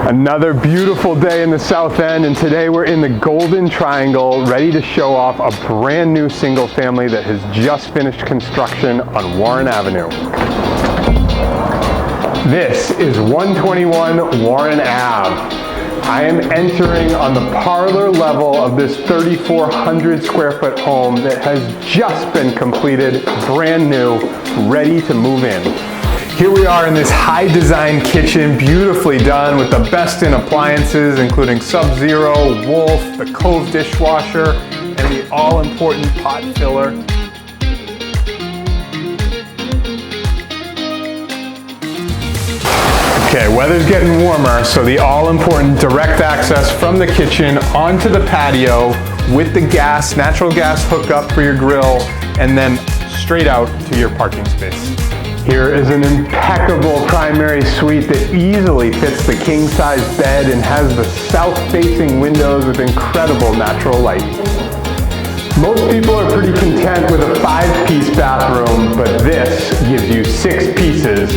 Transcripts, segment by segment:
Another beautiful day in the South End, and today we're in the Golden Triangle, ready to show off a brand new single family that has just finished construction on Warren Avenue. This is 121 Warren Ave. I am entering on the parlor level of this 3,400 square foot home that has just been completed, brand new, ready to move in. Here we are in this high design kitchen, beautifully done with the best in appliances, including Sub-Zero, Wolf, the Cove dishwasher, and the all important pot filler. Okay, weather's getting warmer, so the all-important direct access from the kitchen onto the patio with the gas, natural gas hookup for your grill, and then straight out to your parking space. Here is an impeccable primary suite that easily fits the king-size bed and has the south-facing windows with incredible natural light. Most people are pretty content with a 5-piece bathroom, but this gives you 6 pieces.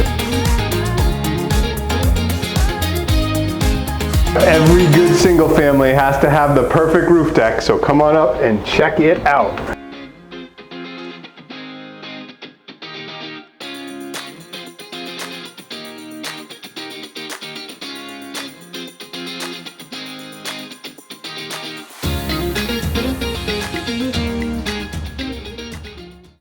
Every good single family has to have the perfect roof deck, so come on up and check it out.